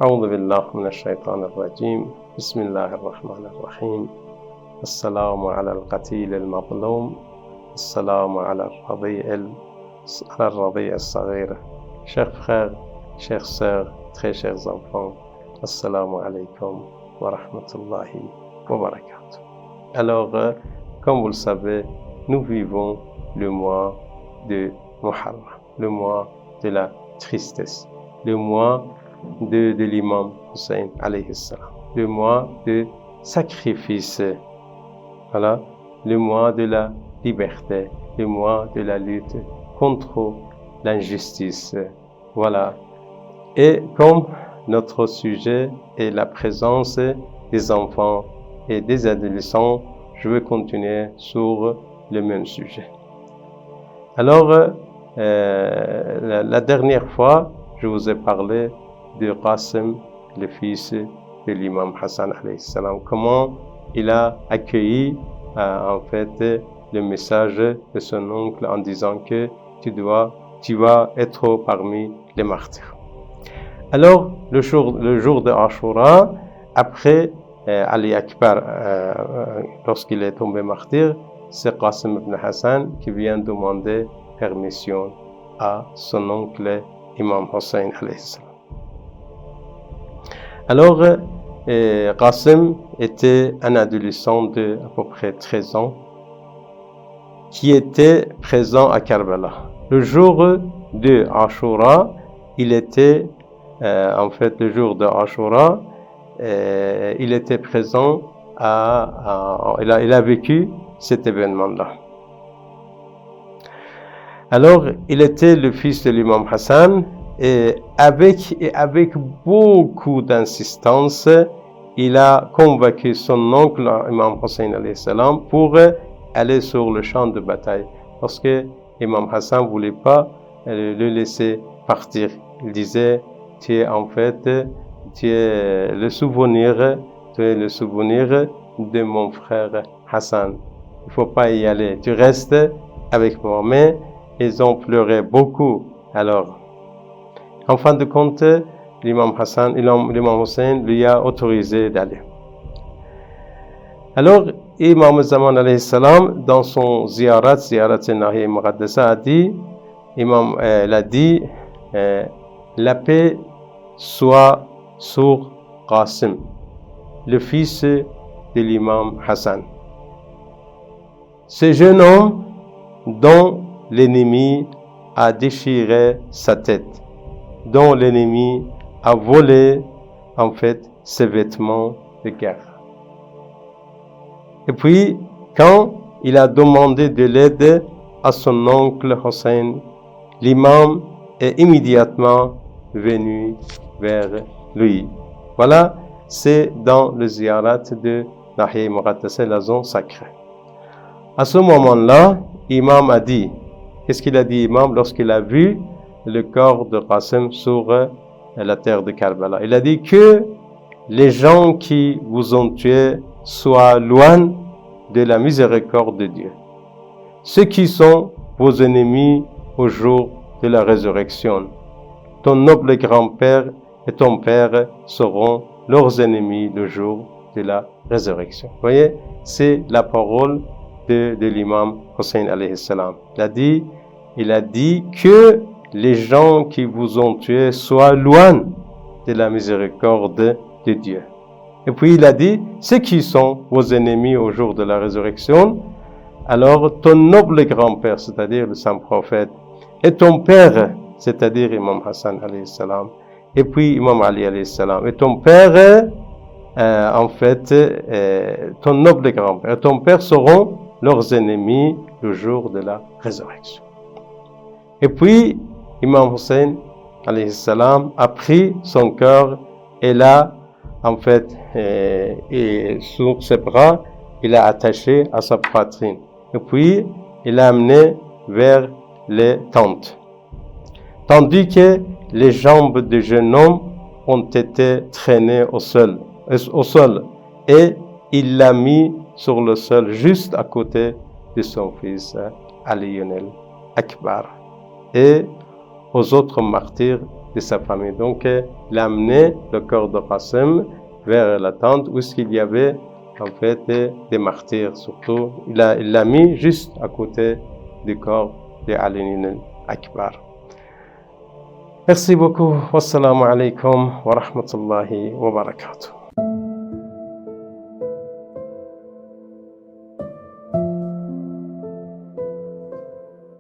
أعوذ بالله من الشيطان الرجيم بسم الله الرحمن الرحيم السلام على القتيل المظلوم السلام على الرضيع الصغير. Chers frères, chères sœurs, très chers enfants, Assalamu alaikum wa rahmatullahi wa barakatuh. Alors, comme vous le savez, nous vivons le mois de Muharram, le mois de la tristesse, le mois de l'imam Hussein alayhi salam, le mois de sacrifice, voilà, le mois de la liberté, le mois de la lutte contre l'injustice, voilà. Et comme notre sujet est la présence des enfants et des adolescents, je vais continuer sur le même sujet. Alors, la dernière fois, je vous ai parlé de Qasim, le fils de l'imam Hassan alayhi salam, comment il a accueilli en fait le message de son oncle en disant que tu vas être parmi les martyrs. Alors, le jour de Ashura, après Ali Akbar, lorsqu'il est tombé martyr, c'est Qasim ibn Hassan qui vient demander permission à son oncle Imam Hussein alayhi salam. Alors, Qasim était un adolescent de à peu près 13 ans qui était présent à Karbala. Le jour de Ashura, il était, en fait, le jour de Ashura, il était présent il a vécu cet événement-là. Alors, il était le fils de l'imam Hassan et avec beaucoup d'insistance, il a convaincu son oncle, Imam Hussein alayhi salam, pour aller sur le champ de bataille. Parce que Imam Hassan ne voulait pas le laisser partir. Il disait, tu es le souvenir de mon frère Hassan. Il ne faut pas y aller. Tu restes avec moi. Mais ils ont pleuré beaucoup. Alors, en fin de compte, l'imam Hussein lui a autorisé d'aller. Alors, Imam Zaman alayhi salam, dans son ziyarat al-Nahiya Muqaddasa, il a dit, la paix soit sur Qasim, le fils de l'imam Hassan. Ce jeune homme dont l'ennemi a déchiré sa tête, dont l'ennemi a volé en fait ses vêtements de guerre. Et puis, quand il a demandé de l'aide à son oncle Hussein, l'imam est immédiatement venu vers lui. Voilà, c'est dans le ziyarat de Nahiya Muqaddasa, la zone sacrée. À ce moment-là, l'imam a dit, qu'est-ce qu'il a dit, l'imam, lorsqu'il a vu le corps de Qasim sur la terre de Karbala? Il a dit que les gens qui vous ont tué soient loin de la miséricorde de Dieu. Ceux qui sont vos ennemis au jour de la résurrection, ton noble grand-père et ton père seront leurs ennemis le jour de la résurrection. Vous voyez, c'est la parole de l'imam Hussein alayhi salam. Il a dit que les gens qui vous ont tué soient loin de la miséricorde de Dieu. Et puis il a dit, ceux qui sont vos ennemis au jour de la résurrection, alors ton noble grand-père, c'est-à-dire le saint prophète, et ton père, c'est-à-dire Imam Hassan alayhi salam, et puis Imam Ali alayhi salam, et ton père, ton noble grand-père, et ton père seront leurs ennemis le jour de la résurrection. Et puis, Imam Hussein alayhi salam a pris son cœur et l'a, et sur ses bras, il l'a attaché à sa poitrine. Et puis, il l'a amené vers les tentes. Tandis que les jambes du jeune homme ont été traînées au sol. Et il l'a mis sur le sol juste à côté de son fils Ali Akbar et aux autres martyrs de sa famille. Donc, il a amené le corps de Qasim vers la tente où il y avait en fait des martyrs. Surtout, il l'a mis juste à côté du corps de Ali al-Akbar. Merci beaucoup. Wassalamu alaikum wa rahmatullahi wa barakatuh.